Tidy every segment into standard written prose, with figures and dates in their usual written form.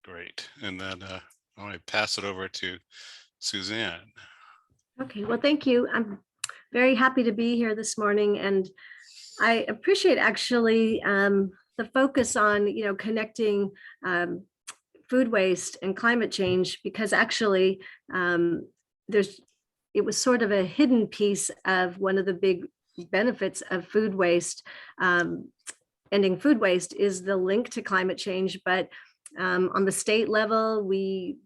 Great. And then I want to pass it over to Suzanne. Okay, well, thank you. I'm very happy to be here this morning, and I appreciate actually the focus on connecting um, food waste and climate change, because actually there's it was sort of a hidden piece of one of the big benefits of food waste. Ending food waste is the link to climate change, but on the state level, we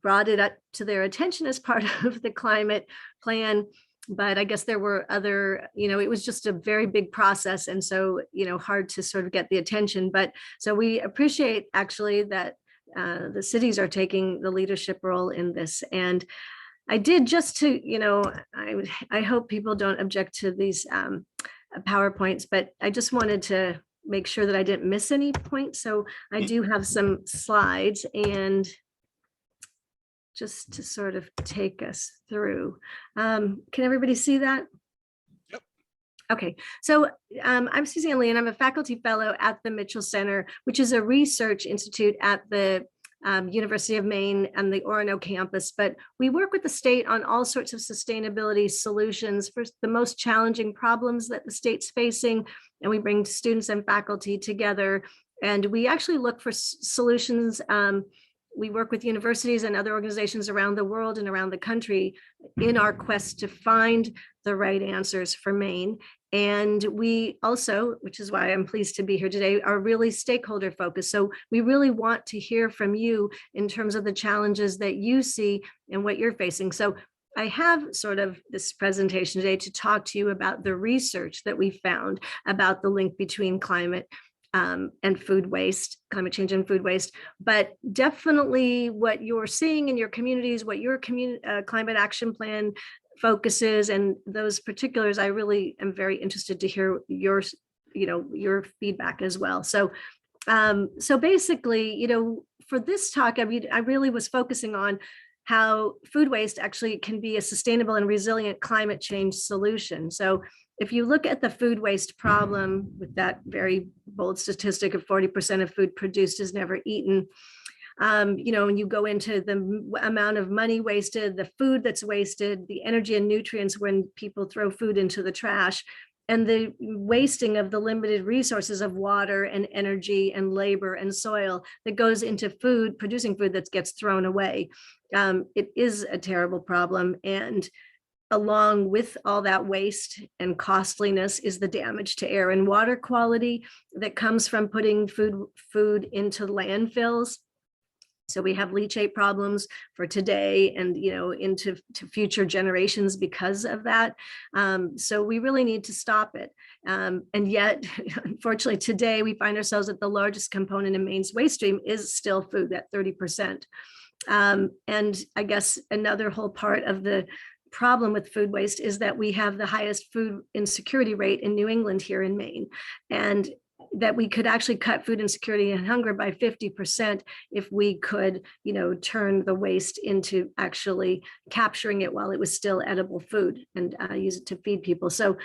brought it up to their attention as part of the climate plan. But I guess there were other, it was just a very big process. And so, hard to sort of get the attention. But so we appreciate actually that the cities are taking the leadership role in this. And I did just to, I hope people don't object to these PowerPoints, but I just wanted to make sure that I didn't miss any points. So I do have some slides, and just to sort of take us through. Can everybody see that? Yep. Okay, so I'm Susanne Lee, and I'm a faculty fellow at the Mitchell Center, which is a research institute at the University of Maine and the Orono campus. But we work with the state on all sorts of sustainability solutions for the most challenging problems that the state's facing. And we bring students and faculty together, and we actually look for solutions. We work with universities and other organizations around the world and around the country in our quest to find the right answers for Maine. And we also, which is why I'm pleased to be here today, are really stakeholder focused. So we really want to hear from you in terms of the challenges that you see and what you're facing. So I have sort of this presentation today to talk to you about the research that we found about the link between climate and food waste, climate change and food waste, but definitely what you're seeing in your communities, what your climate action plan focuses, and those particulars, I really am very interested to hear your feedback as well. So basically, for this talk, I mean, I really was focusing on how food waste actually can be a sustainable and resilient climate change solution. So if you look at the food waste problem with that very bold statistic of 40% of food produced is never eaten, and you go into the amount of money wasted, the food that's wasted, the energy and nutrients when people throw food into the trash, and the wasting of the limited resources of water and energy and labor and soil that goes into food, producing food that gets thrown away. It is a terrible problem. And along with all that waste and costliness is the damage to air and water quality that comes from putting food into landfills. So we have leachate problems for today and into future generations because of that. So we really need to stop it. And yet, unfortunately, today we find ourselves at the largest component in Maine's waste stream is still food at 30%. And I guess another whole part of the problem with food waste is that we have the highest food insecurity rate in New England here in Maine, and that we could actually cut food insecurity and hunger by 50% if we could, turn the waste into actually capturing it while it was still edible food and use it to feed people. So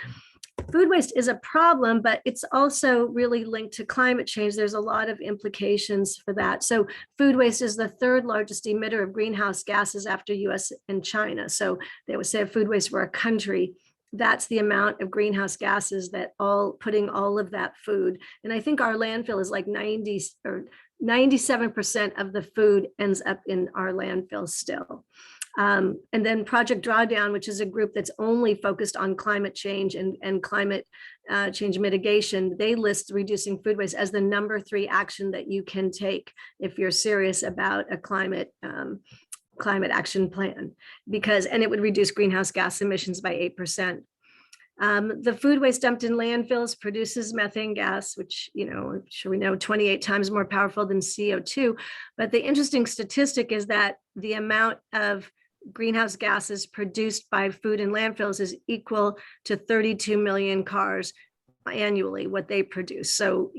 food waste is a problem, but it's also really linked to climate change. There's a lot of implications for that. So food waste is the third largest emitter of greenhouse gases after US and China. So they would say if food waste were a country, that's the amount of greenhouse gases that putting all of that food. And I think our landfill is like 90 or 97% of the food ends up in our landfill still. And then Project Drawdown, which is a group that's only focused on climate change and climate change mitigation, they list reducing food waste as the number 3 action that you can take if you're serious about a climate action plan, and it would reduce greenhouse gas emissions by 8%. The food waste dumped in landfills produces methane gas, which, I'm sure we know, 28 times more powerful than CO2. But the interesting statistic is that the amount of greenhouse gases produced by food in landfills is equal to 32 million cars annually, what they produce. So,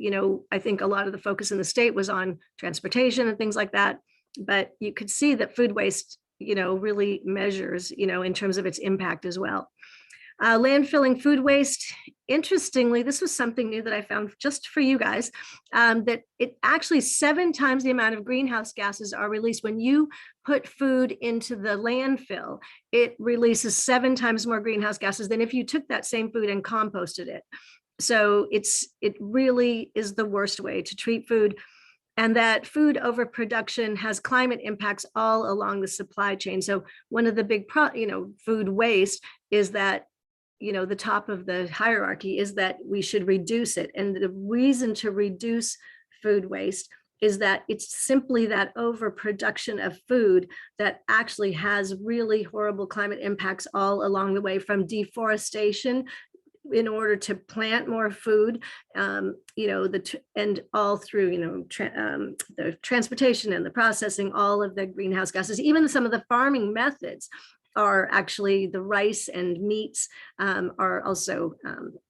I think a lot of the focus in the state was on transportation and things like that. But you could see that food waste, really measures, in terms of its impact as well. Landfilling food waste. Interestingly, this was something new that I found just for you guys, that it actually 7 times the amount of greenhouse gases are released when you put food into the landfill. It releases 7 times more greenhouse gases than if you took that same food and composted it. So it really is the worst way to treat food. And that food overproduction has climate impacts all along the supply chain. So one of the big food waste is that, the top of the hierarchy is that we should reduce it. And the reason to reduce food waste is that it's simply that overproduction of food that actually has really horrible climate impacts all along the way, from deforestation in order to plant more food, and all through, the transportation and the processing, all of the greenhouse gases, even some of the farming methods are actually, the rice and meats are also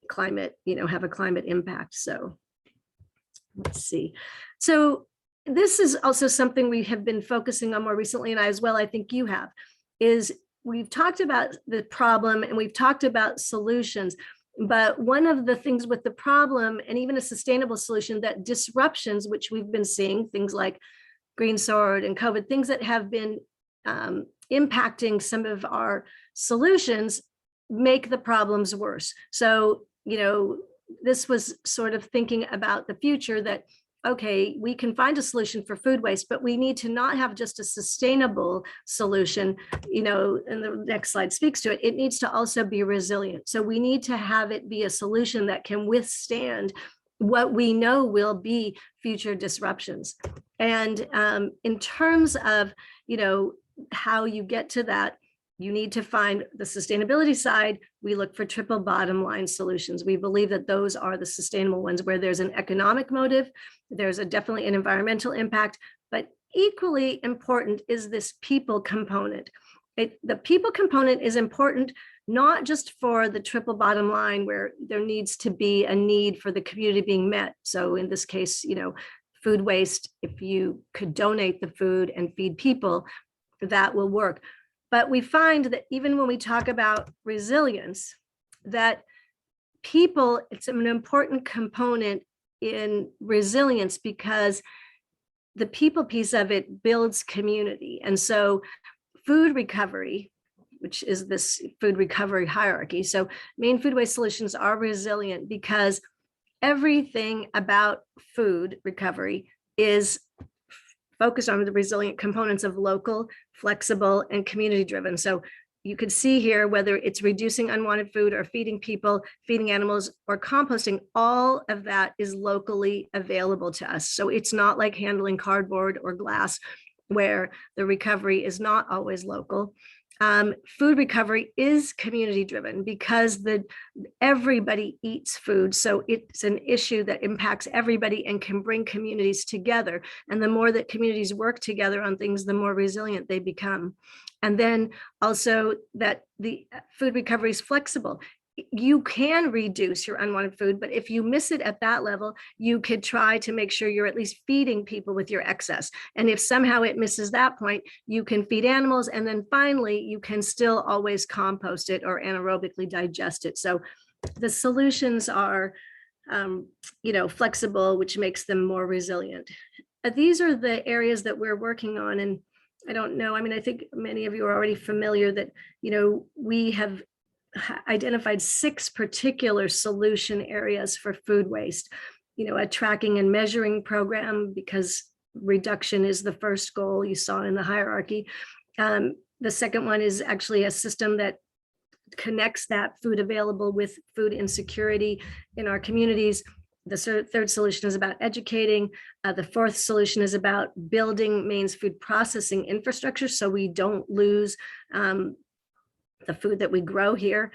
climate, have a climate impact. So let's see. So this is also something we have been focusing on more recently, and I think you have, is we've talked about the problem and we've talked about solutions. But one of the things with the problem, and even a sustainable solution, that disruptions, which we've been seeing, things like green sword and COVID, things that have been impacting some of our solutions, make the problems worse. So, this was sort of thinking about the future, that, okay, we can find a solution for food waste, but we need to not have just a sustainable solution, and the next slide speaks to it. It needs to also be resilient. So we need to have it be a solution that can withstand what we know will be future disruptions. And in terms of, how you get to that, you need to find the sustainability side. We look for triple bottom line solutions. We believe that those are the sustainable ones, where there's an economic motive, there's definitely an environmental impact, but equally important is this people component. The people component is important, not just for the triple bottom line, where there needs to be a need for the community being met. So in this case, food waste, if you could donate the food and feed people, that will work. But we find that even when we talk about resilience, that people, it's an important component in resilience, because the people piece of it builds community. And so food recovery, which is this food recovery hierarchy. So Maine food waste solutions are resilient because everything about food recovery is focused on the resilient components of local, flexible, and community driven. So you could see here, whether it's reducing unwanted food or feeding people, feeding animals, or composting, all of that is locally available to us. So it's not like handling cardboard or glass, where the recovery is not always local. Food recovery is community driven because everybody eats food. So it's an issue that impacts everybody and can bring communities together. And the more that communities work together on things, the more resilient they become. And then also that the food recovery is flexible. You can reduce your unwanted food, but if you miss it at that level, you could try to make sure you're at least feeding people with your excess. And if somehow it misses that point, you can feed animals. And then finally, you can still always compost it or anaerobically digest it. So the solutions are, flexible, which makes them more resilient. These are the areas that we're working on. And I don't know, I think many of you are already familiar that, we have identified 6 particular solution areas for food waste. A tracking and measuring program, because reduction is the first goal you saw in the hierarchy. The second one is actually a system that connects that food available with food insecurity in our communities. The third solution is about educating. The fourth solution is about building Maine's food processing infrastructure so we don't lose the food that we grow here.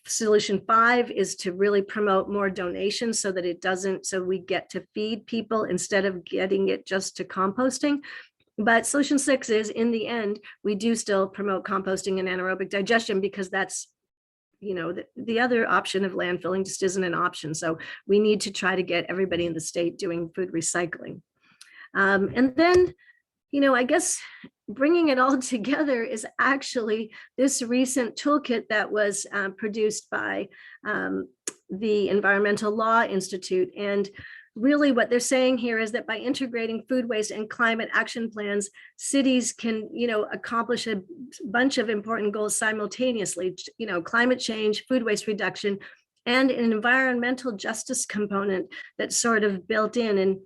Solution 5 is to really promote more donations so that so we get to feed people instead of getting it just to composting. But solution 6 is, in the end, we do still promote composting and anaerobic digestion, because that's, the other option of landfilling just isn't an option. So we need to try to get everybody in the state doing food recycling. And then, I guess bringing it all together is actually this recent toolkit that was produced by the Environmental Law Institute. And really what they're saying here is that by integrating food waste and climate action plans, cities can, accomplish a bunch of important goals simultaneously, climate change, food waste reduction, and an environmental justice component that's sort of built in. And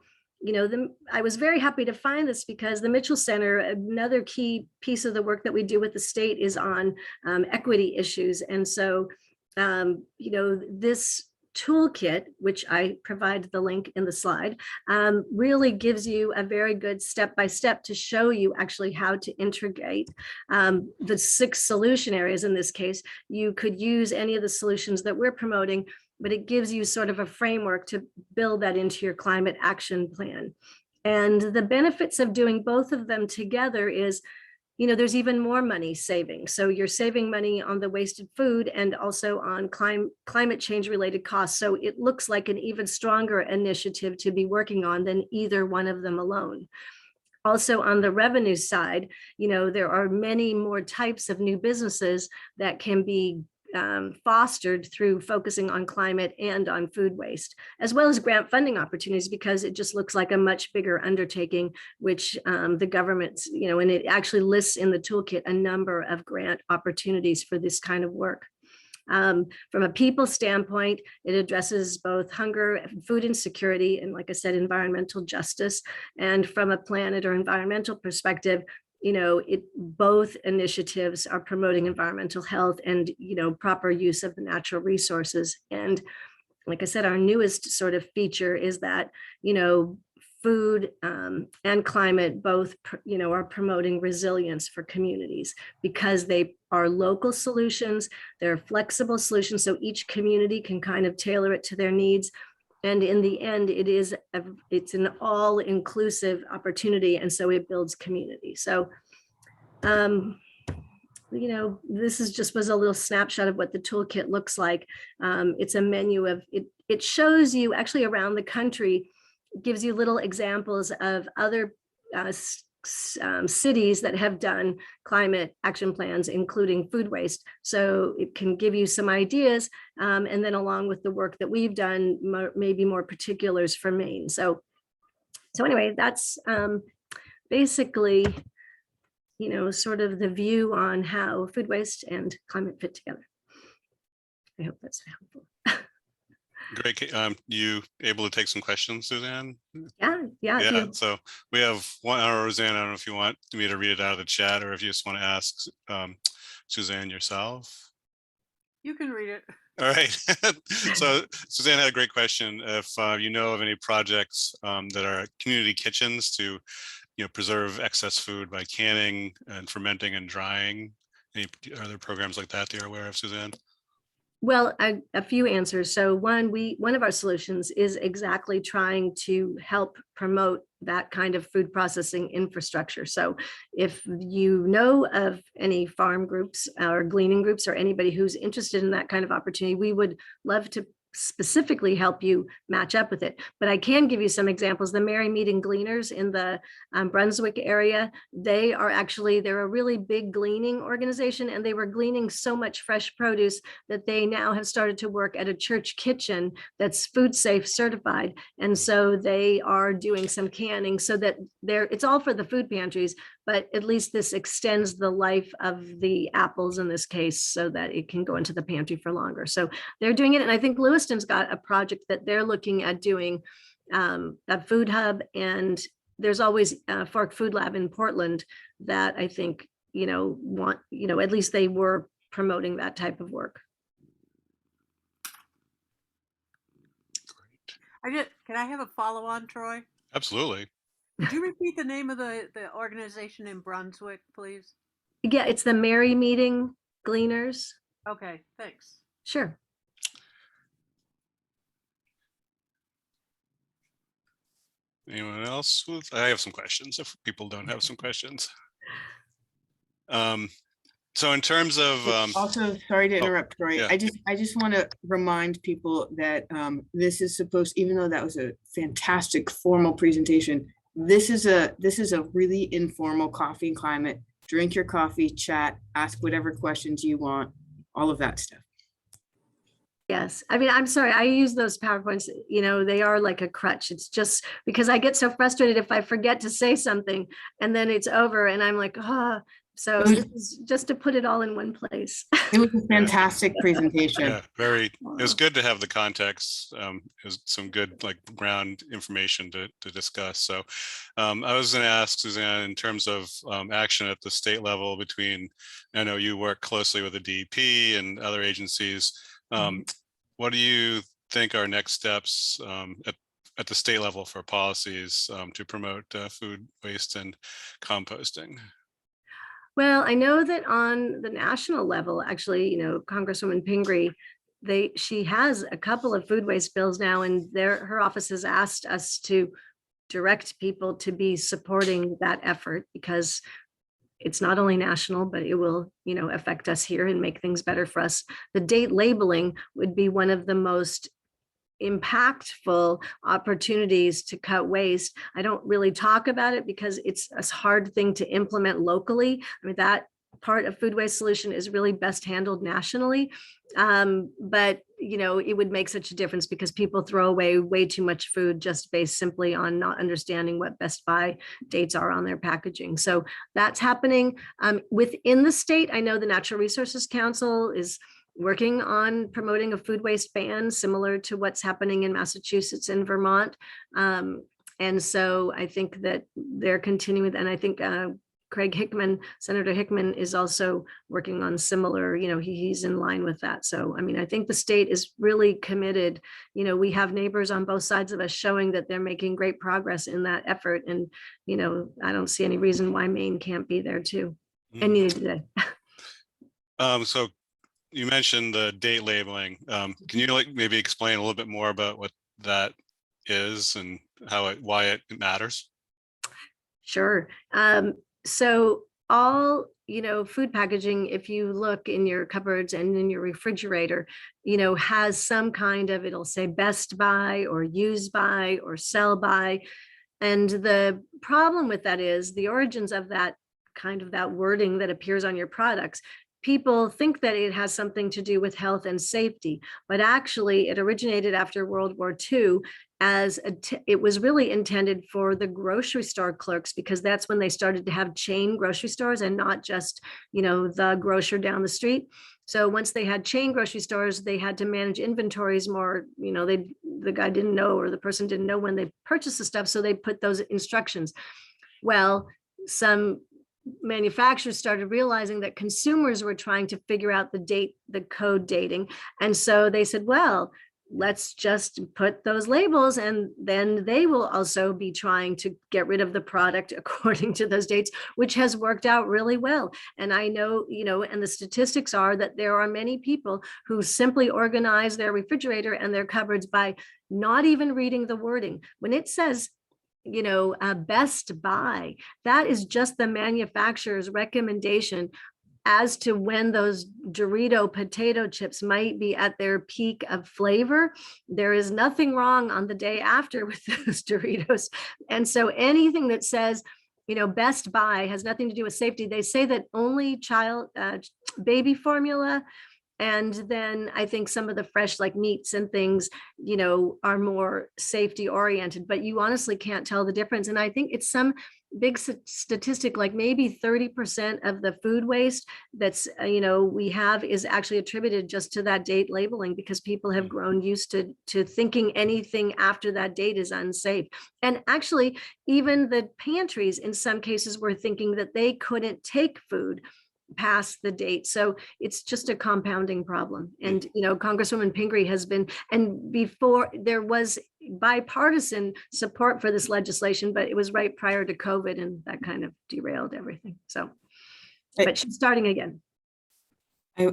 I was very happy to find this because the Mitchell Center, another key piece of the work that we do with the state is on equity issues. And so, this toolkit, which I provide the link in the slide, really gives you a very good step-by-step to show you actually how to integrate the 6 solution areas. In this case, you could use any of the solutions that we're promoting, but it gives you sort of a framework to build that into your climate action plan. And the benefits of doing both of them together is, there's even more money saving. So you're saving money on the wasted food and also on climate change related costs. So it looks like an even stronger initiative to be working on than either one of them alone. Also on the revenue side, there are many more types of new businesses that can be fostered through focusing on climate and on food waste, as well as grant funding opportunities, because it just looks like a much bigger undertaking, which the government's, and it actually lists in the toolkit a number of grant opportunities for this kind of work. From a people standpoint, it addresses both hunger, food insecurity, and like I said, environmental justice. And from a planet or environmental perspective, both initiatives are promoting environmental health and, proper use of the natural resources. And like I said, our newest sort of feature is that, food and climate both, are promoting resilience for communities because they are local solutions. They're flexible solutions. So each community can kind of tailor it to their needs. And in the end, it's an all-inclusive opportunity. And so it builds community. So, this was a little snapshot of what the toolkit looks like. It's a menu of, it shows you actually around the country, gives you little examples of other cities that have done climate action plans, including food waste. So it can give you some ideas. And then along with the work that we've done, maybe more particulars for Maine. So anyway, that's basically, sort of the view on how food waste and climate fit together. I hope that's helpful. Great. You able to take some questions, Suzanne? Yeah. So we have 1 hour, Roseanne. I don't know if you want me to read it out of the chat or if you just want to ask Suzanne yourself. You can read it. All right. So Suzanne had a great question. If you know of any projects that are community kitchens to, preserve excess food by canning and fermenting and drying, any other programs like that you're aware of, Suzanne? Well, a few answers. So one of our solutions is exactly trying to help promote that kind of food processing infrastructure. So if you know of any farm groups or gleaning groups or anybody who's interested in that kind of opportunity, we would love to specifically help you match up with it. But I can give you some examples. The Merry Meeting Gleaners in the Brunswick area, they're a really big gleaning organization, and they were gleaning so much fresh produce that they now have started to work at a church kitchen that's food safe certified. And so they are doing some canning so that it's all for the food pantries, but at least this extends the life of the apples in this case so that it can go into the pantry for longer. So they're doing it. And I think Lewiston's got a project that they're looking at doing, a food hub, and there's always a Fork Food Lab in Portland that I think, at least they were promoting that type of work. Great. Can I have a follow on, Troy? Absolutely. Could you repeat the name of the organization in Brunswick, please? Yeah, it's the Merry Meeting Gleaners. Okay, thanks. Sure. Anyone else? I have some questions if people don't have some questions. So in terms of also, sorry to interrupt, Troy. Yeah. I just want to remind people that this is supposed, even though that was a fantastic formal presentation, this is a really informal coffee climate. Drink your coffee, chat, ask whatever questions you want, all of that stuff. Yes. I mean, I'm sorry. I use those PowerPoints, they are like a crutch. It's just because I get so frustrated if I forget to say something and then it's over and I'm like, ah. So this is just to put it all in one place. It was a fantastic presentation. Yeah, it was good to have the context. It was some good like ground information to discuss. So I was going to ask Susanne, in terms of action at the state level I know you work closely with the DEP and other agencies. What do you think are next steps at the state level for policies to promote food waste and composting? Well, I know that on the national level, actually, Congresswoman Pingree, she has a couple of food waste bills now, and her office has asked us to direct people to be supporting that effort because it's not only national, but it will, affect us here and make things better for us. The date labeling would be one of the most impactful opportunities to cut waste. I don't really talk about it because it's a hard thing to implement locally. I mean, that part of food waste solution is really best handled nationally. But it would make such a difference because people throw away way too much food just based simply on not understanding what best buy dates are on their packaging. So that's happening within the state. I know the Natural Resources Council is working on promoting a food waste ban similar to what's happening in Massachusetts and Vermont. And so I think that they're continuing, and I think Senator Hickman is also working on similar, he's in line with that. So, I mean, I think the state is really committed. We have neighbors on both sides of us showing that they're making great progress in that effort. And, I don't see any reason why Maine can't be there too. And neither do they. So you mentioned the date labeling. Can you maybe explain a little bit more about what that is and why it matters? Sure. So all, food packaging, if you look in your cupboards and in your refrigerator, has some kind of, it'll say best buy or use by or sell by. And the problem with that is the origins of that wording that appears on your products. People think that it has something to do with health and safety, but actually it originated after World War II as it was really intended for the grocery store clerks, because that's when they started to have chain grocery stores and not just, the grocer down the street. So once they had chain grocery stores, they had to manage inventories more, the guy didn't know, or the person didn't know when they purchased the stuff. So they put those instructions. Well, some manufacturers started realizing that consumers were trying to figure out the code dating. And so they said, well, let's just put those labels and then they will also be trying to get rid of the product according to those dates, which has worked out really well. And I know, and the statistics are that there are many people who simply organize their refrigerator and their cupboards by not even reading the wording. When it says best buy, that is just the manufacturer's recommendation as to when those Dorito potato chips might be at their peak of flavor. There is nothing wrong on the day after with those Doritos. And so anything that says, best buy has nothing to do with safety. They say that only baby formula, and then I think some of the fresh like meats and things, are more safety oriented, but you honestly can't tell the difference. And I think it's some big statistic, like maybe 30% of the food waste that's, we have is actually attributed just to that date labeling, because people have grown used to thinking anything after that date is unsafe. And actually, even the pantries in some cases were thinking that they couldn't take food past the date. So it's just a compounding problem. And, Congresswoman Pingree has been, and before there was bipartisan support for this legislation, but it was right prior to COVID and that kind of derailed everything. So, but she's starting again.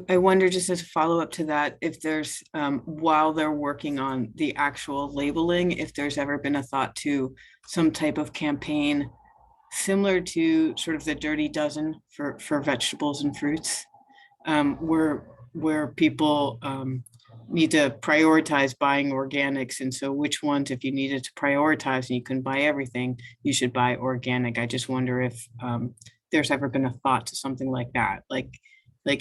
I wonder, just as a follow-up to that, if there's, while they're working on the actual labeling, if there's ever been a thought to some type of campaign similar to sort of the Dirty Dozen for vegetables and fruits, where people need to prioritize buying organics. And so which ones, if you needed to prioritize and you can buy everything, you should buy organic. I just wonder if there's ever been a thought to something like that. Like,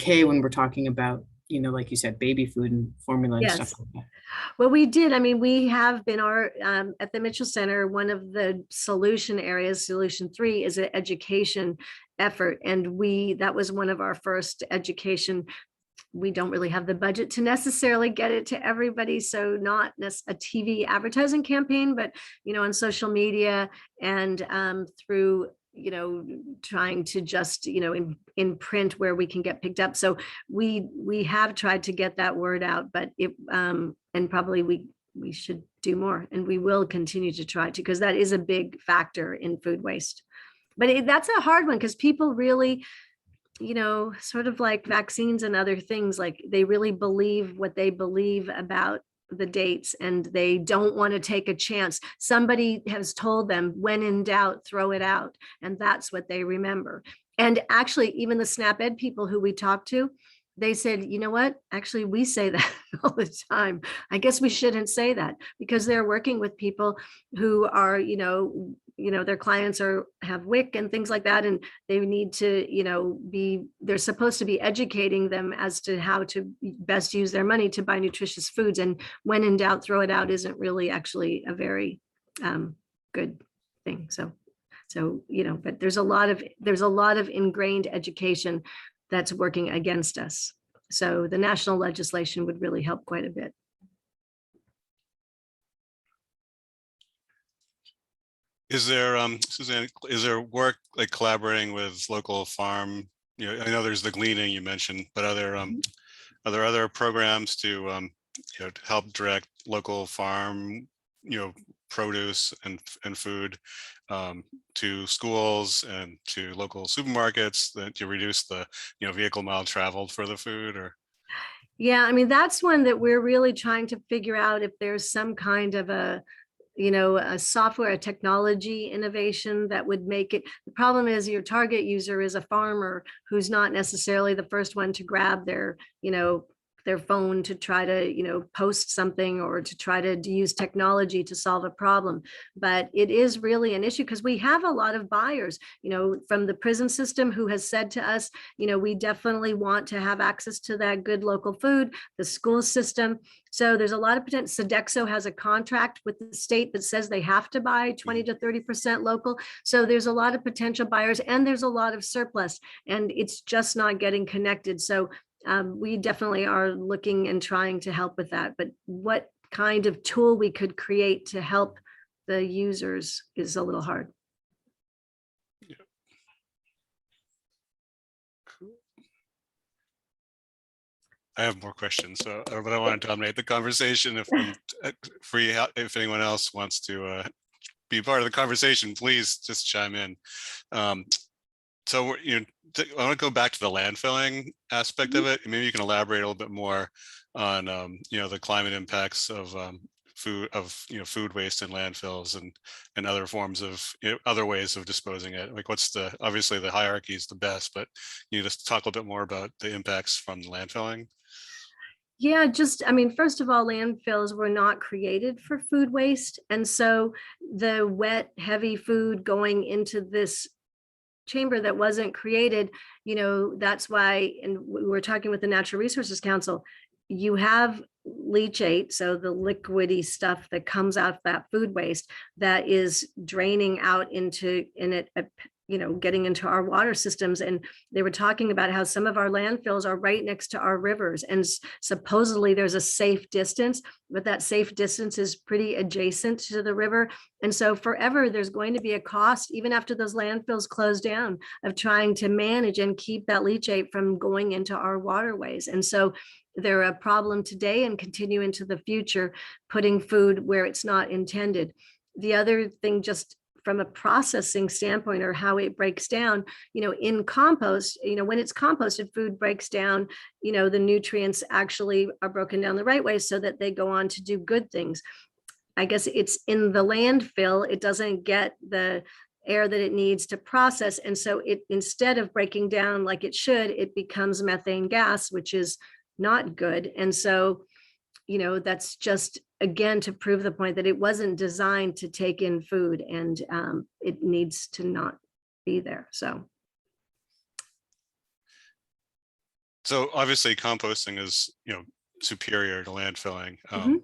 hey, when we're talking about, you know, like you said, baby food and formula and stuff Yes. like that. Well, we did. I mean, we have been at the Mitchell Center, one of the solution areas, solution 3 is an education effort. And that was one of our first education. We don't really have the budget to necessarily get it to everybody. So not a TV advertising campaign, but, you know, on social media and through, you know, trying to just, you know, in print where we can get picked up. So we have tried to get that word out, but and probably we should do more, and we will continue to try to, because that is a big factor in food waste. But that's a hard one, because people really, you know, sort of like vaccines and other things, like they really believe what they believe about the dates, and they don't want to take a chance. Somebody has told them, when in doubt, throw it out. And that's what they remember. And actually, even the SNAP Ed people who we talked to, they said, you know what, actually, we say that all the time. I guess we shouldn't say that, because they're working with people who are, you know, their clients have WIC and things like that. And they need to, you know, they're supposed to be educating them as to how to best use their money to buy nutritious foods. And when in doubt, throw it out isn't really actually a very good thing. So, you know, but there's a lot of ingrained education that's working against us. So the national legislation would really help quite a bit. Is there, Susanne, is there work like collaborating with local farm? You know, I know there's the gleaning you mentioned, but are there other programs to, you know, to help direct local farm, you know, produce and food to schools and to local supermarkets, that to reduce the, you know, vehicle mile traveled for the food? Or Yeah, I mean, that's one that we're really trying to figure out if there's some kind of a, you know, a software, a technology innovation that would make it. The problem is your target user is a farmer who's not necessarily the first one to grab their, you know, their phone to try to, you know, post something or to try to use technology to solve a problem. But it is really an issue, because we have a lot of buyers, you know, from the prison system who has said to us, you know, we definitely want to have access to that good local food, the school system. So there's a lot of potential. Sodexo has a contract with the state that says they have to buy 20 to 30% local. So there's a lot of potential buyers, and there's a lot of surplus, and it's just not getting connected. So we definitely are looking and trying to help with that. But what kind of tool we could create to help the users is a little hard. yeah. Cool. I have more questions, so but I want to dominate the conversation. If I'm free, if anyone else wants to be part of the conversation, please just chime in. So, you know, I want to go back to the landfilling aspect of it. Maybe you can elaborate a little bit more on, you know, the climate impacts of food waste in landfills and other forms of, you know, other ways of disposing it. Like, obviously the hierarchy is the best, but you just talk a little bit more about the impacts from the landfilling. Yeah, I mean, first of all, landfills were not created for food waste. And so the wet, heavy food going into this chamber that wasn't created, you know, that's why, and we were talking with the Natural Resources Council, you have leachate, so the liquidy stuff that comes out of that food waste that is draining out into you know, getting into our water systems. And they were talking about how some of our landfills are right next to our rivers, and supposedly there's a safe distance, but that safe distance is pretty adjacent to the river. And so forever there's going to be a cost, even after those landfills close down, of trying to manage and keep that leachate from going into our waterways. And so they're a problem today and continue into the future, putting food where it's not intended. The other thing, just from a processing standpoint, or how it breaks down, you know, in compost, you know, when it's composted, food breaks down, you know, the nutrients actually are broken down the right way so that they go on to do good things. I guess it's in the landfill, it doesn't get the air that it needs to process. And so it, instead of breaking down like it should, it becomes methane gas, which is not good. And so that's just, again, to prove the point that it wasn't designed to take in food, and it needs to not be there. So obviously composting is, superior to landfilling. Mhm.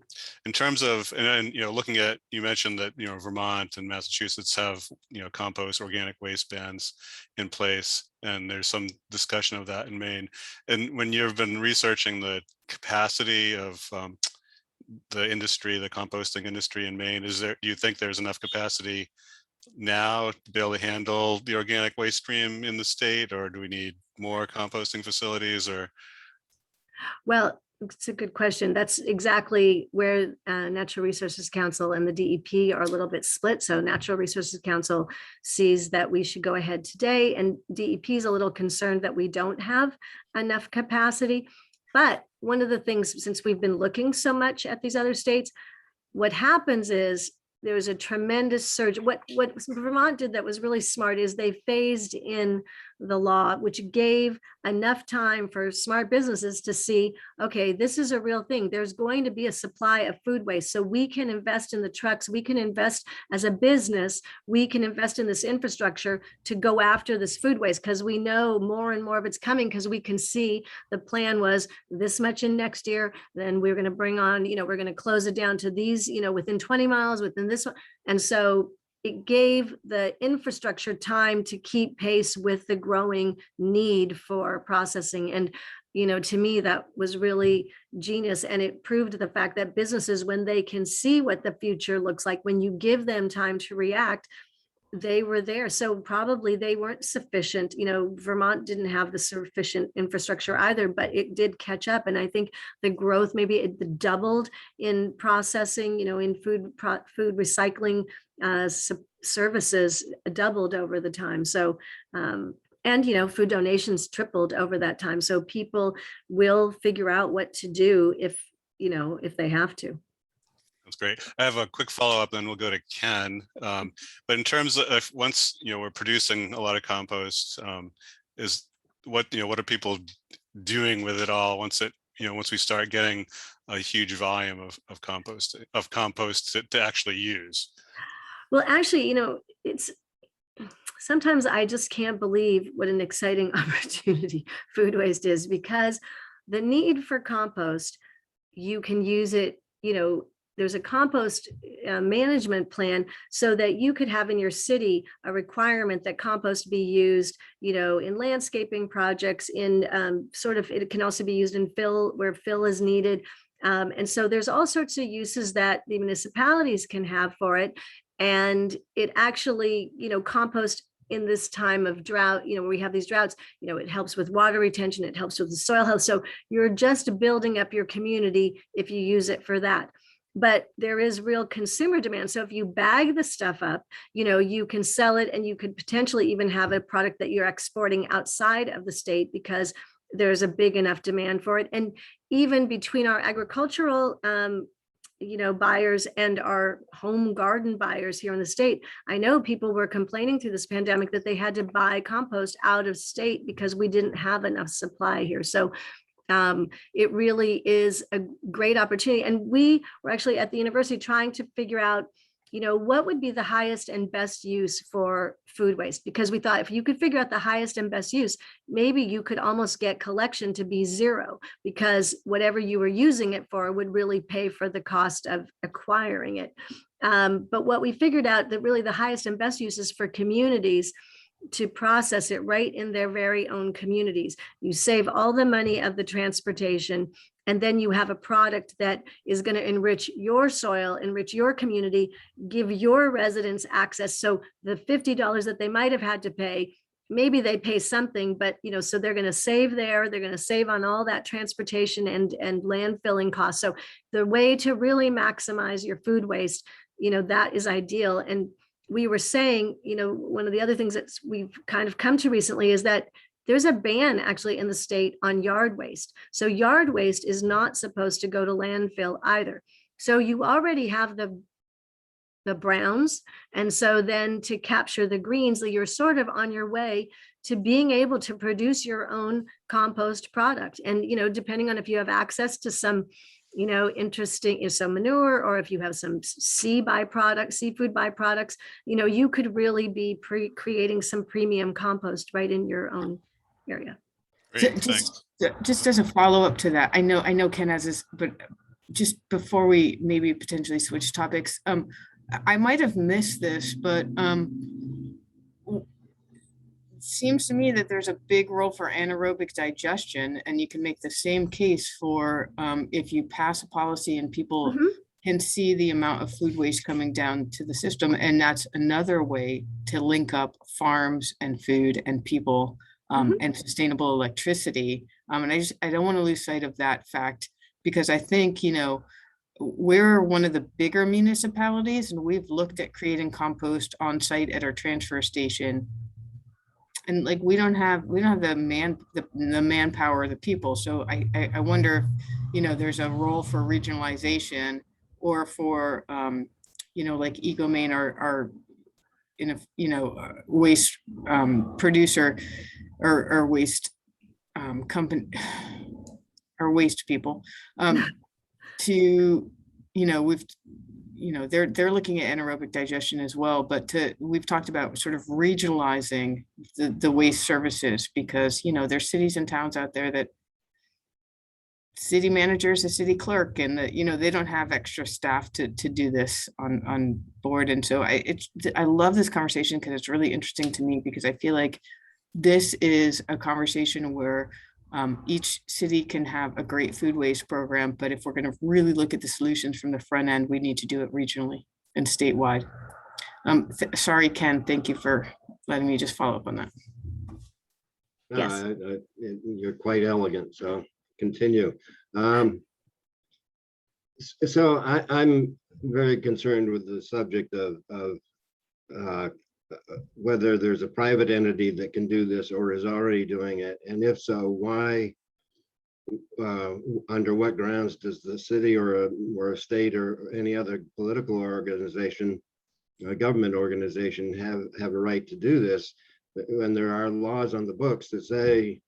In terms of, and looking at, you mentioned that, Vermont and Massachusetts have, compost organic waste bans in place, and there's some discussion of that in Maine. And when you've been researching the capacity of the industry, the composting industry in Maine, do you think there's enough capacity now to be able to handle the organic waste stream in the state, or do we need more composting facilities? Or Well, it's a good question. That's exactly where Natural Resources Council and the DEP are a little bit split. So Natural Resources Council sees that we should go ahead today, and DEP is a little concerned that we don't have enough capacity. But one of the things, since we've been looking so much at these other states, what happens is there's a tremendous surge. What Vermont did that was really smart is they phased in the law, which gave enough time for smart businesses to see, okay, this is a real thing. There's going to be a supply of food waste. So we can invest in the trucks. We can invest as a business. We can invest in this infrastructure to go after this food waste, because we know more and more of it's coming, because we can see the plan was this much in next year. Then we're going to bring on, we're going to close it down to these, within 20 miles, within this one. And so it gave the infrastructure time to keep pace with the growing need for processing. And, to me, that was really genius. And it proved the fact that businesses, when they can see what the future looks like, when you give them time to react, they were there. So probably they weren't sufficient. Vermont didn't have the sufficient infrastructure either, but it did catch up. And I think the growth, maybe it doubled in processing, in food recycling services, doubled over the time. So, and, food donations tripled over that time. So people will figure out what to do if they have to. that's great. I have a quick follow-up, then we'll go to Ken. But in terms of once we're producing a lot of compost, is what are people doing with it all once we start getting a huge volume of compost to actually use? Well, actually, it's sometimes I just can't believe what an exciting opportunity food waste is, because the need for compost, you can use it, there's a compost management plan so that you could have in your city a requirement that compost be used, in landscaping projects, in it can also be used in fill, where fill is needed. And so there's all sorts of uses that the municipalities can have for it. And it actually, compost in this time of drought, we have these droughts, it helps with water retention, it helps with the soil health. So you're just building up your community if you use it for that. But there is real consumer demand. So if you bag the stuff up, you can sell it, and you could potentially even have a product that you're exporting outside of the state, because there's a big enough demand for it. And even between our agricultural buyers and our home garden buyers here in the state, I know people were complaining through this pandemic that they had to buy compost out of state because we didn't have enough supply here. So it really is a great opportunity. And we were actually at the university trying to figure out, what would be the highest and best use for food waste? Because we thought if you could figure out the highest and best use, maybe you could almost get collection to be zero, because whatever you were using it for would really pay for the cost of acquiring it. But what we figured out, that really the highest and best use is for communities to process it right in their very own communities. You save all the money of the transportation, and then you have a product that is going to enrich your soil, enrich your community, give your residents access. So the $50 that they might have had to pay, maybe they pay something, but so they're going to save there, they're going to save on all that transportation and landfilling costs. So the way to really maximize your food waste, that is ideal. And we were saying, one of the other things that we've kind of come to recently is that there's a ban actually in the state on yard waste. So yard waste is not supposed to go to landfill either. So you already have the browns. And so then to capture the greens, you're sort of on your way to being able to produce your own compost product. And, depending on if you have access to some interesting is some manure, or if you have some seafood byproducts, you could really be creating some premium compost right in your own area. Great, thanks. Just as a follow-up to that, I know Ken has this, but just before we maybe potentially switch topics, I might have missed this, but it seems to me that there's a big role for anaerobic digestion, and you can make the same case for if you pass a policy and people can see the amount of food waste coming down to the system, and that's another way to link up farms and food and people and sustainable electricity. And I don't want to lose sight of that fact, because I think, we're one of the bigger municipalities, and we've looked at creating compost on site at our transfer station. And like, we don't have the manpower, the people. So I wonder if, there's a role for regionalization, or for, like Maine, our waste producer, or waste company, or waste people, to, they're looking at anaerobic digestion as well, but we've talked about sort of regionalizing the waste services, because, there's cities and towns out there that city managers, a city clerk, and they don't have extra staff to do this on board. And so I love this conversation, because it's really interesting to me, because I feel like this is a conversation where each city can have a great food waste program, but if we're going to really look at the solutions from the front end, we need to do it regionally and statewide. Sorry, Ken, thank you for letting me just follow up on that. Yes. You're quite elegant, so continue. So I'm very concerned with the subject of whether there's a private entity that can do this or is already doing it, and if so, why, under what grounds does the city or a state or any other political organization, government organization, have a right to do this, when there are laws on the books that say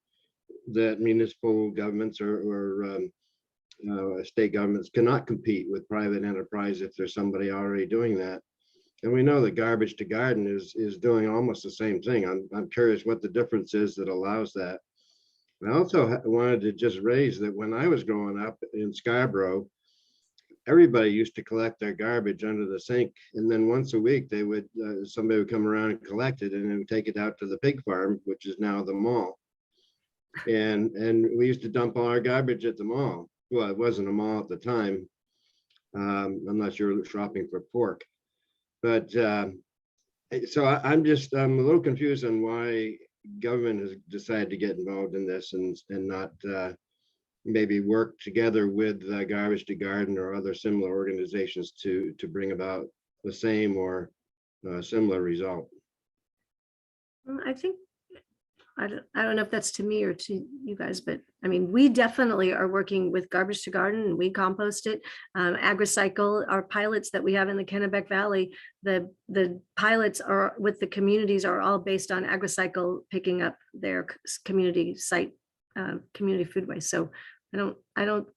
that municipal governments or state governments cannot compete with private enterprise if there's somebody already doing that. And we know that garbage to garden is doing almost the same thing. I'm curious what the difference is that allows that. I also wanted to just raise that when I was growing up in Scarborough, everybody used to collect their garbage under the sink, and then once a week they would somebody would come around and collect it and then take it out to the pig farm, which is now the mall. And we used to dump all our garbage at the mall. Well, it wasn't a mall at the time, unless you're shopping for pork. But so I'm a little confused on why government has decided to get involved in this and not maybe work together with Garbage to Garden or other similar organizations to bring about the same or similar result. I don't know if that's to me or to you guys, but I mean, we definitely are working with Garbage to Garden, and we compost it. AgriCycle, our pilots that we have in the Kennebec Valley, the pilots are with the communities are all based on AgriCycle picking up their community site, community food waste. So I don't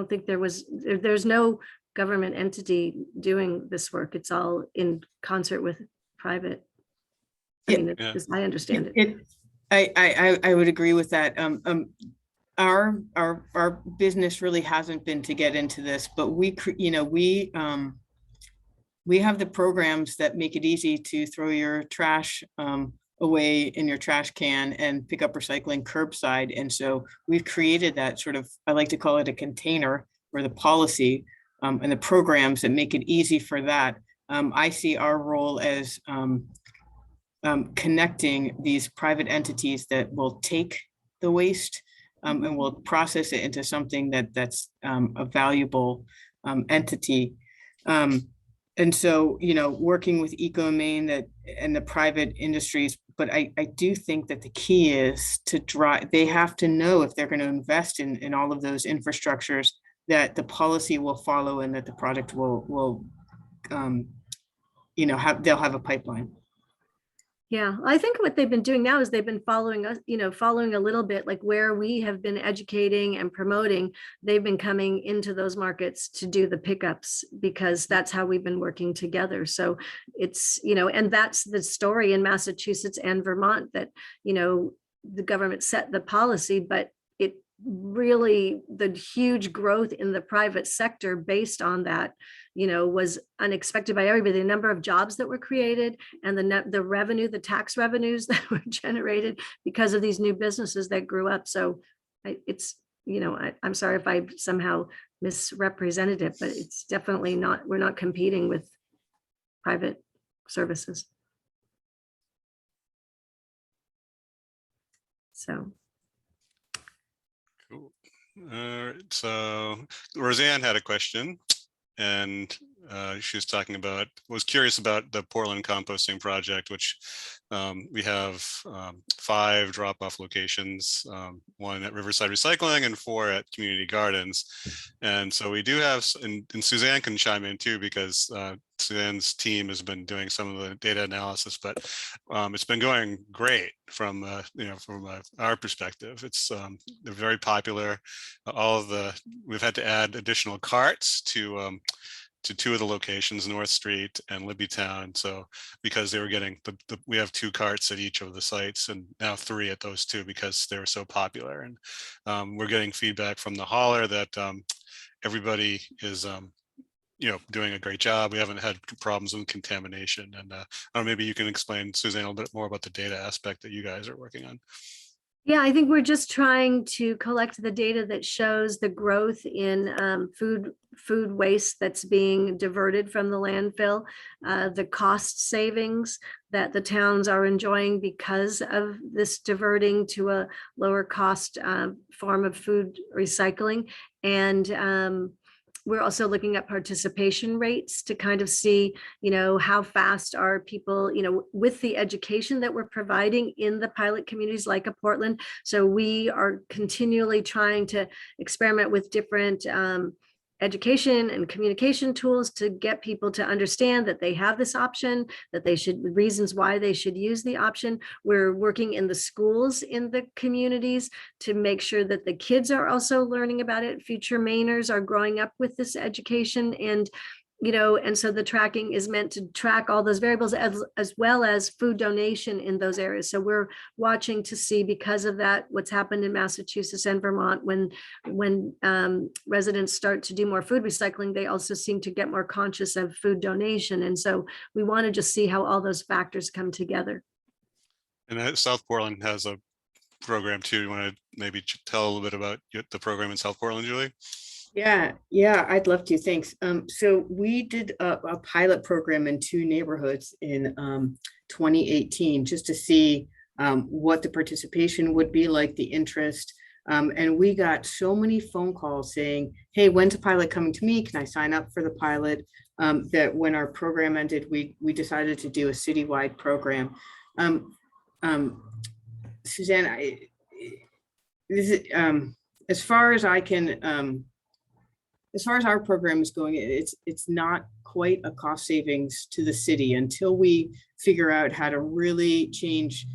think there's no government entity doing this work. It's all in concert with private. I mean, as I understand it. I would agree with that. Our business really hasn't been to get into this, but we have the programs that make it easy to throw your trash away in your trash can and pick up recycling curbside. And so we've created that sort of, I like to call it a container, or the policy and the programs that make it easy for that. I see our role as connecting these private entities that will take the waste and will process it into something that's a valuable entity. And so, working with Maine and the private industries, but I do think that the key is to they have to know, if they're going to invest in all of those infrastructures, that the policy will follow and that the product will they'll have a pipeline. Yeah, I think what they've been doing now is they've been following us, following a little bit like where we have been educating and promoting. They've been coming into those markets to do the pickups because that's how we've been working together. So it's, and that's the story in Massachusetts and Vermont that, the government set the policy, but it really, the huge growth in the private sector based on that, was unexpected by everybody. The number of jobs that were created and the revenue, the tax revenues that were generated because of these new businesses that grew up. So I'm sorry if I somehow misrepresented it, but it's definitely not, we're not competing with private services. So. Cool. All right, so Roseanne had a question, and she was curious about the Portland composting project, which we have 5 drop-off locations, 1 at Riverside Recycling and 4 at Community Gardens. And so we do have, and Suzanne can chime in too, because Suzanne's team has been doing some of the data analysis, but it's been going great from our perspective. It's they're very popular. We've had to add additional carts to 2 of the locations, North Street and Libbytown. So because they were getting we have 2 carts at each of the sites, and now 3 at those 2 because they were so popular. And we're getting feedback from the hauler that everybody is doing a great job. We haven't had problems with contamination. And maybe you can explain, Suzanne, a little bit more about the data aspect that you guys are working on. Yeah, I think we're just trying to collect the data that shows the growth in food waste that's being diverted from the landfill, the cost savings that the towns are enjoying because of this diverting to a lower cost form of food recycling. And we're also looking at participation rates to kind of see, how fast are people, with the education that we're providing in the pilot communities like a Portland. So we are continually trying to experiment with different education and communication tools to get people to understand that they have this option, that reasons why they should use the option. We're working in the schools in the communities to make sure that the kids are also learning about it. Future Mainers are growing up with this education, and so the tracking is meant to track all those variables as well as food donation in those areas. So we're watching to see, because of that, what's happened in Massachusetts and Vermont when residents start to do more food recycling, they also seem to get more conscious of food donation. And so we want to just see how all those factors come together. And South Portland has a program too. You want to maybe tell a little bit about the program in South Portland, Julie? Yeah, I'd love to. Thanks. So we did a pilot program in 2 neighborhoods in 2018 just to see what the participation would be like, the interest. And we got so many phone calls saying, hey, when's the pilot coming to me? Can I sign up for the pilot? That when our program ended, we decided to do a citywide program. Suzanne, this is, as far as I can, as far as our program is going, it's not quite a cost savings to the city until we figure out how to really change,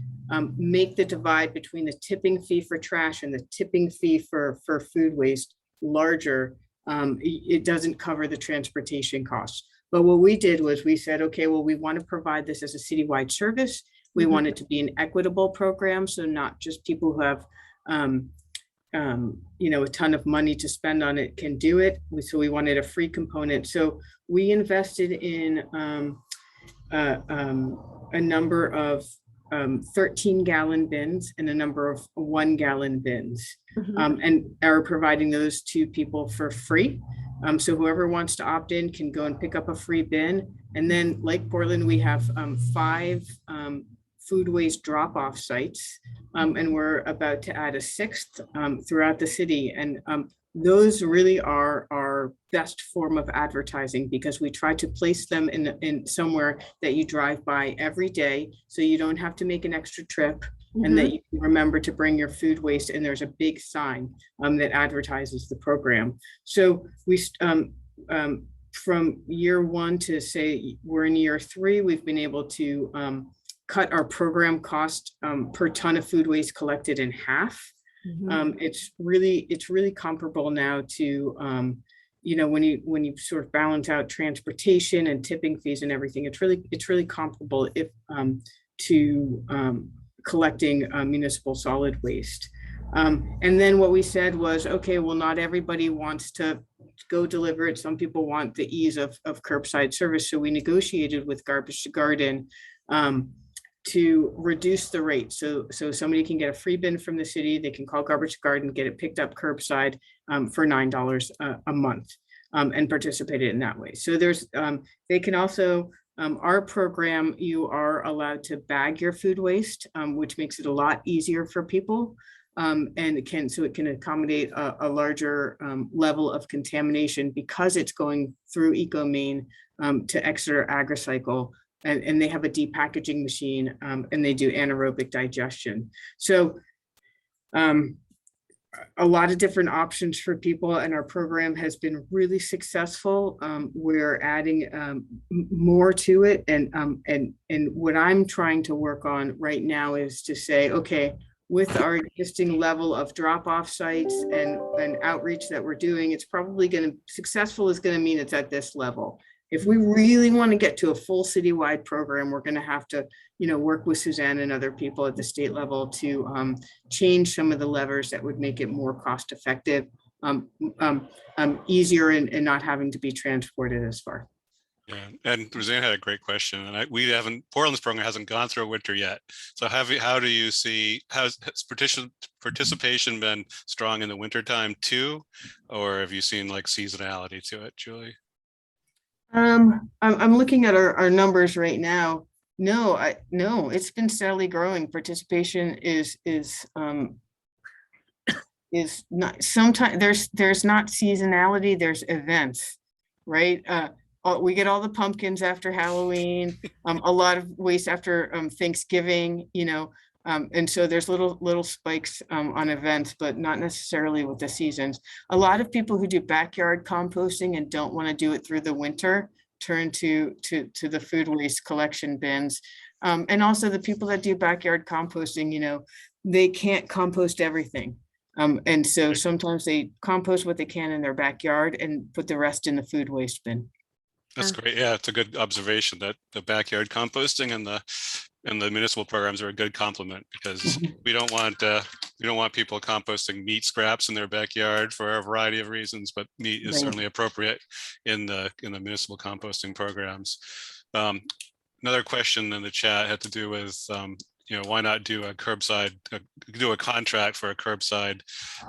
make the divide between the tipping fee for trash and the tipping fee for food waste larger. It doesn't cover the transportation costs. But what we did was we said, okay, well, we want to provide this as a citywide service. We want it to be an equitable program, so not just people who have a ton of money to spend on it can do it. So we wanted a free component. So we invested in a number of 13-gallon bins and a number of 1-gallon bins, and are providing those to people for free. So whoever wants to opt in can go and pick up a free bin. And then, like Portland, we have 5 food waste drop-off sites, and we're about to add a 6th throughout the city. And those really are our best form of advertising, because we try to place them in somewhere that you drive by every day, so you don't have to make an extra trip, and that you can remember to bring your food waste. And there's a big sign that advertises the program. So we from year 1 to say we're in year 3, we've been able to cut our program cost per ton of food waste collected in half. Mhm. It's really comparable now to, when you sort of balance out transportation and tipping fees and everything, it's really comparable if to collecting municipal solid waste. And then what we said was, okay, well, not everybody wants to go deliver it. Some people want the ease of curbside service. So we negotiated with Garbage to Garden to reduce the rate. So somebody can get a free bin from the city. They can call Garbage to Garden, get it picked up curbside for $9 a month and participate in that way. So there's, they can also, our program, you are allowed to bag your food waste, which makes it a lot easier for people. And it can accommodate a larger level of contamination because it's going through Maine to Exeter AgriCycle, and they have a depackaging machine, and they do anaerobic digestion. So a lot of different options for people, and our program has been really successful. We're adding more to it, and what I'm trying to work on right now is to say, okay, with our existing level of drop-off sites and outreach that we're doing, it's probably going to, successful is going to mean it's at this level. If we really want to get to a full citywide program, we're going to have to, work with Susanne and other people at the state level to change some of the levers that would make it more cost effective, easier, and not having to be transported as far. Yeah, and Roseanne had a great question, and Portland's program hasn't gone through a winter yet. So how do you see, has participation been strong in the winter time too? Or have you seen like seasonality to it, Julie? I'm looking at our numbers right now. No, it's been steadily growing. Participation is not, sometimes there's not seasonality, there's events, right? We get all the pumpkins after Halloween, a lot of waste after Thanksgiving, and so there's little spikes on events, but not necessarily with the seasons. A lot of people who do backyard composting and don't want to do it through the winter turn to the food waste collection bins. And also the people that do backyard composting, they can't compost everything. And so sometimes they compost what they can in their backyard and put the rest in the food waste bin. That's great. Yeah, it's a good observation that the backyard composting and the municipal programs are a good complement, because we don't want people composting meat scraps in their backyard for a variety of reasons, but meat is certainly appropriate in the municipal composting programs. Another question in the chat had to do with why not do a contract for a curbside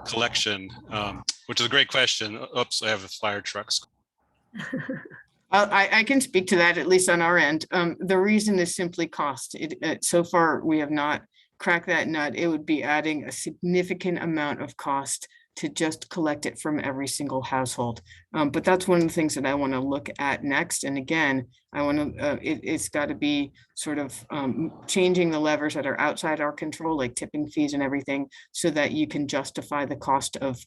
collection, which is a great question. Oops, I have the fire trucks. I can speak to that, at least on our end. The reason is simply cost. So far, we have not cracked that nut. It would be adding a significant amount of cost to just collect it from every single household. But that's one of the things that I want to look at next. And again, I want to, it's got to be sort of changing the levers that are outside our control, like tipping fees and everything, so that you can justify the cost of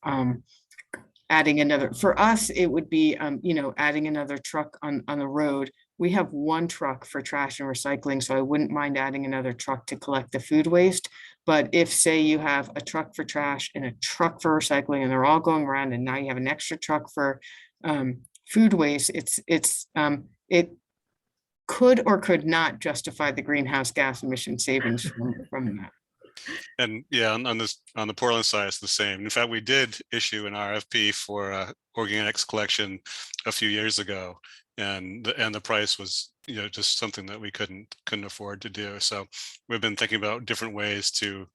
adding another. For us, it would be, adding another truck on the road. We have one truck for trash and recycling, so I wouldn't mind adding another truck to collect the food waste. But if, say, you have a truck for trash and a truck for recycling, and they're all going around, and now you have an extra truck for food waste, it could or could not justify the greenhouse gas emission savings from that. And yeah, on the Portland side, it's the same. In fact, we did issue an RFP for organics collection a few years ago, and the price was just something that we couldn't afford to do. So we've been thinking about different ways to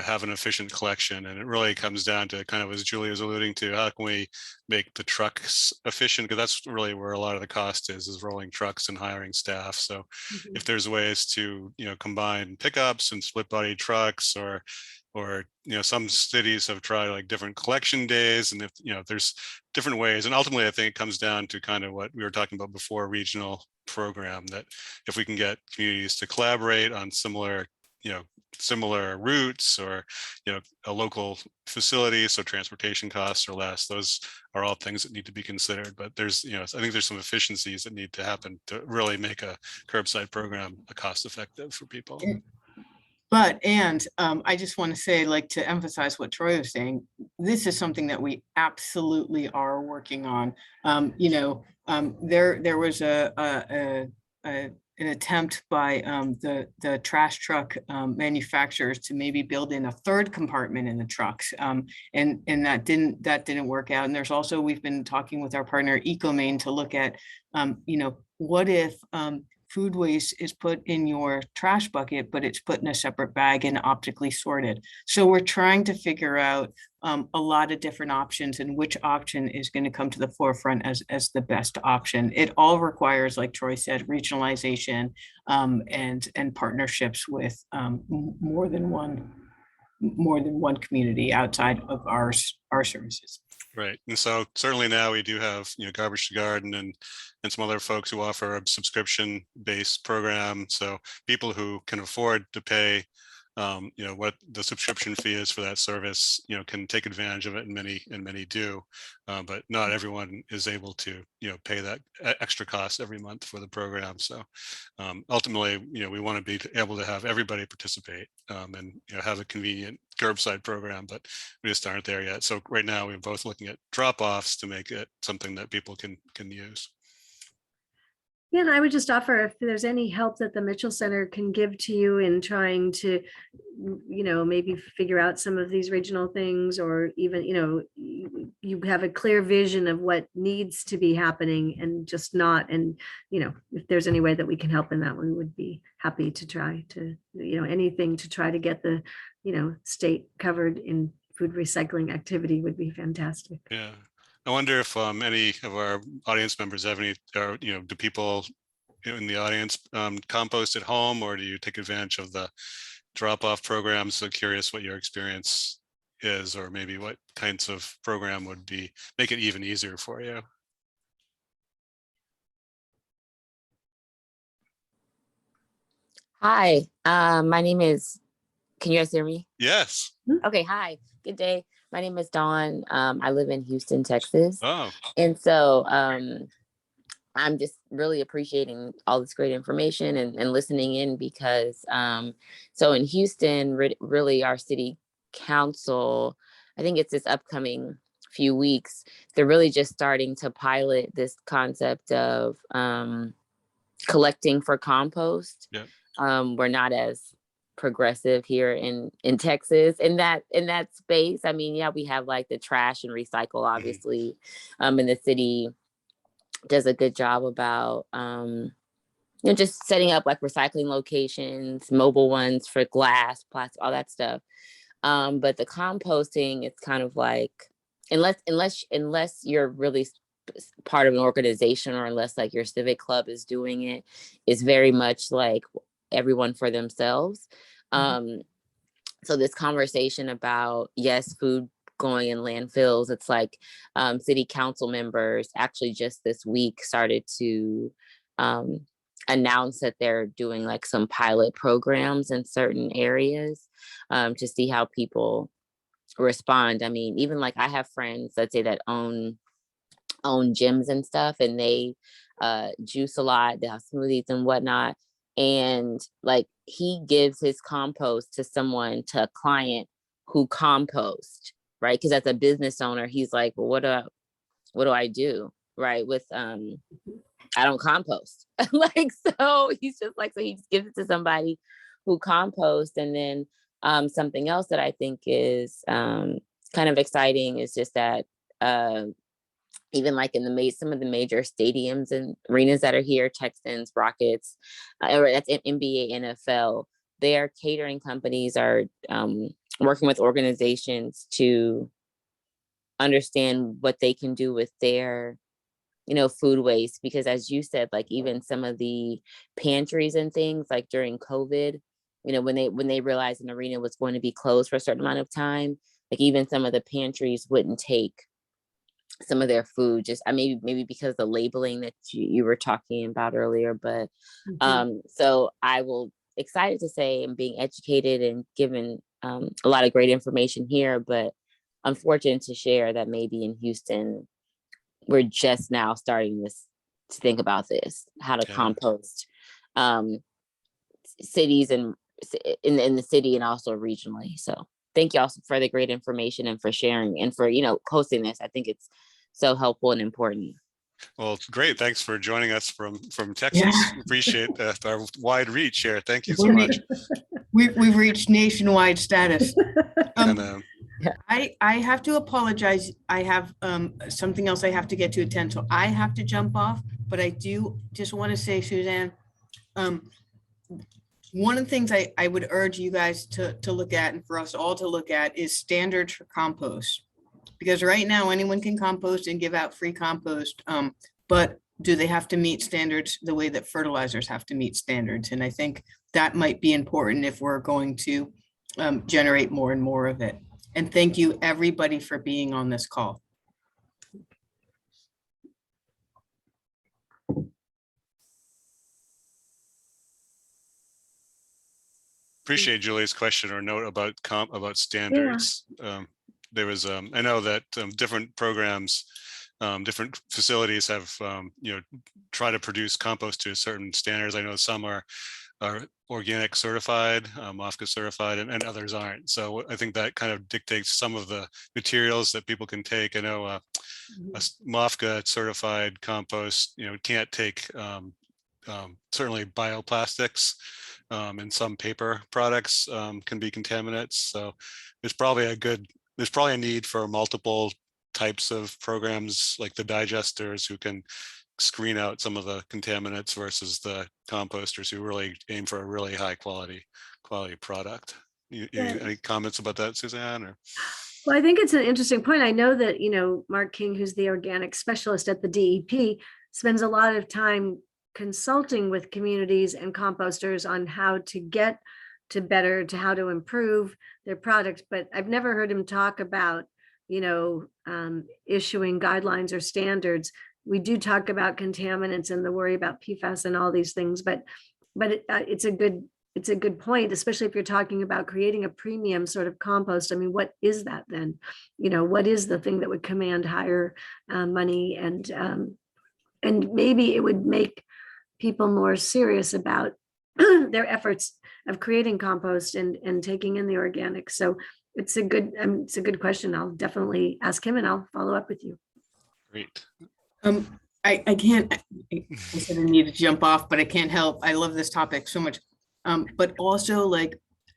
have an efficient collection, and it really comes down to kind of, as Julie was alluding to, how can we make the trucks efficient, because that's really where a lot of the cost is rolling trucks and hiring staff. So if there's ways to combine pickups and split body trucks, or some cities have tried like different collection days, and if there's different ways, and ultimately I think it comes down to kind of what we were talking about before, regional program, that if we can get communities to collaborate on similar similar routes or, a local facility, so transportation costs are less. Those are all things that need to be considered. But there's, I think there's some efficiencies that need to happen to really make a curbside program cost effective for people. I just want to say, like, to emphasize what Troy was saying, this is something that we absolutely are working on. There was an attempt by the trash truck manufacturers to maybe build in a third compartment in the trucks, and that didn't work out. And there's also, we've been talking with our partner Maine to look at, what if food waste is put in your trash bucket, but it's put in a separate bag and optically sorted. So we're trying to figure out a lot of different options and which option is going to come to the forefront as the best option. It all requires, like Troy said, regionalization and partnerships with more than one community outside of our services. Right. And so certainly now we do have, Garbage to Garden and some other folks who offer a subscription-based program. So people who can afford to pay, what the subscription fee is for that service, can take advantage of it, and many do. But not everyone is able to, pay that extra cost every month for the program. So ultimately, we want to be able to have everybody participate and have a convenient curbside program, but we just aren't there yet. So right now we're both looking at drop-offs to make it something that people can use. Yeah, and I would just offer, if there's any help that the Mitchell Center can give to you in trying to, maybe figure out some of these regional things, or even, you have a clear vision of what needs to be happening and just not. And, if there's any way that we can help in that, we would be happy to try to, anything to try to get the, state covered in food recycling activity would be fantastic. Yeah. I wonder if any of our audience members have any, or, do people in the audience compost at home, or do you take advantage of the drop-off programs? So curious what your experience is, or maybe what kinds of program would make it even easier for you. Hi, my name is, can you guys hear me? Yes. Okay, hi, good day. My name is Dawn. I live in Houston, Texas. Oh. And so I'm just really appreciating all this great information and listening in, because so in Houston, really our city council, I think it's this upcoming few weeks, they're really just starting to pilot this concept of collecting for compost. Yep. We're not as progressive here in Texas in that space. I mean, yeah, we have like the trash and recycle, obviously, and the city does a good job about just setting up like recycling locations, mobile ones for glass, plastic, all that stuff. But the composting, it's kind of like, unless you're really part of an organization, or unless like your civic club is doing it, it's very much like everyone for themselves. So this conversation about, yes, food going in landfills, it's like city council members actually just this week started to announce that they're doing like some pilot programs in certain areas to see how people respond. I mean, even like I have friends, let's say, that own gyms and stuff, and they juice a lot, they have smoothies and whatnot. And like he gives his compost to a client who composts, right? Because as a business owner, he's like, well, what do I do, right? With I don't compost. Like, so he's just like, so he just gives it to somebody who composts. And then something else that I think is kind of exciting is just that even like in some of the major stadiums and arenas that are here, Texans, Rockets, or that's NBA, NFL, their catering companies are working with organizations to understand what they can do with their, food waste. Because as you said, like even some of the pantries and things, like during COVID, when they realized an arena was going to be closed for a certain amount of time, like even some of the pantries wouldn't take some of their food, just maybe because of the labeling that you were talking about earlier. But so I will excited to say I'm being educated and given a lot of great information here, but unfortunate to share that maybe in Houston, we're just now starting to think about this, how to compost cities and in the city and also regionally. So thank you also for the great information and for sharing and for, hosting this. I think it's so helpful and important. Well, great. Thanks for joining us from Texas. Appreciate our wide reach here. Thank you so much. We've reached nationwide status. And, I have to apologize. I have something else I have to get to attend, so I have to jump off. But I do just want to say, Suzanne, one of the things I would urge you guys to look at, and for us all to look at, is standards for compost. Because right now anyone can compost and give out free compost, but do they have to meet standards the way that fertilizers have to meet standards? And I think that might be important if we're going to generate more and more of it. And thank you everybody for being on this call. appreciate Julie's question or note about standards. There was, I know that different programs, different facilities have, try to produce compost to certain standards. I know some are organic certified, MOFGA certified, and others aren't. So I think that kind of dictates some of the materials that people can take. I know a MOFGA certified compost, can't take certainly bioplastics, and some paper products can be contaminants. So there's probably a need for multiple types of programs like the digesters who can screen out some of the contaminants versus the composters who really aim for a really high quality product. Any comments about that, Suzanne? Or? Well, I think it's an interesting point. I know that, Mark King, who's the organic specialist at the DEP, spends a lot of time consulting with communities and composters on how to get to how to improve their product. But I've never heard him talk about, issuing guidelines or standards. We do talk about contaminants and the worry about PFAS and all these things, but it's a good point, especially if you're talking about creating a premium sort of compost. I mean, what is that then? What is the thing that would command higher money, and maybe it would make people more serious about their efforts of creating compost and taking in the organics. So it's a good question. I'll definitely ask him and I'll follow up with you. Great. I can't, I said I need to jump off, but I can't help. I love this topic so much. But also,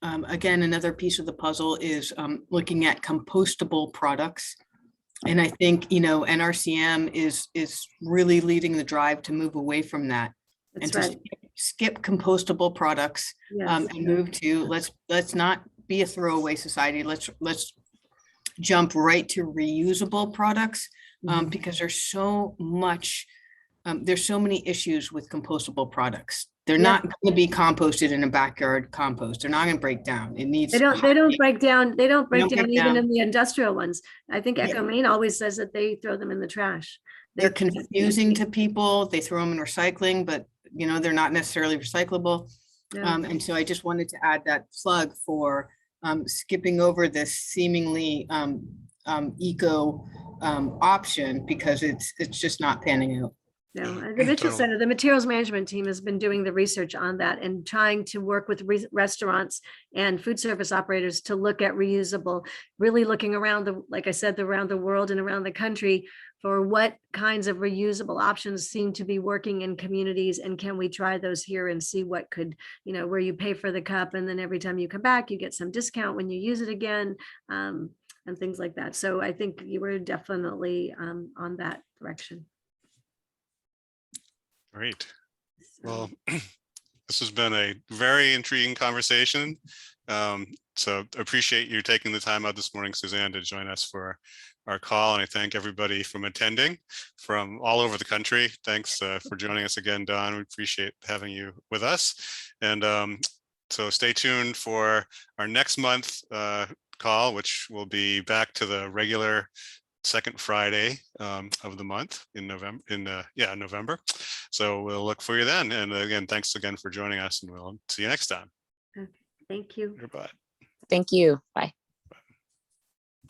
again, another piece of the puzzle is looking at compostable products. And I think, NRCM is really leading the drive to move away from that. That's and right. to skip compostable products. Yes. And move to let's not be a throwaway society. Let's jump right to reusable products, because there's so many issues with compostable products. They're not going to be composted in a backyard compost. They're not going to break down. It needs. They don't break down. They don't break down even down. in the industrial ones. I think Echo Maine always says that they throw them in the trash. They're confusing to people. They throw them in recycling, but they're not necessarily recyclable. Yeah. And so I just wanted to add that plug for skipping over this seemingly eco option, because it's just not panning out. No, the Mitchell Center, the materials management team has been doing the research on that and trying to work with restaurants and food service operators to look at reusable, really looking around like I said, around the world and around the country for what kinds of reusable options seem to be working in communities, and can we try those here and see what could, where you pay for the cup and then every time you come back, you get some discount when you use it again, and things like that. So I think you were definitely on that direction. Great. Well, this has been a very intriguing conversation. So appreciate you taking the time out this morning, Suzanne, to join us for our call. And I thank everybody from attending from all over the country. Thanks for joining us again, Don. We appreciate having you with us. And so stay tuned for our next month call, which will be back to the regular second Friday of the month in November. So we'll look for you then. And again, thanks again for joining us, and we'll see you next time. Okay, thank you. Goodbye. Thank you. Bye.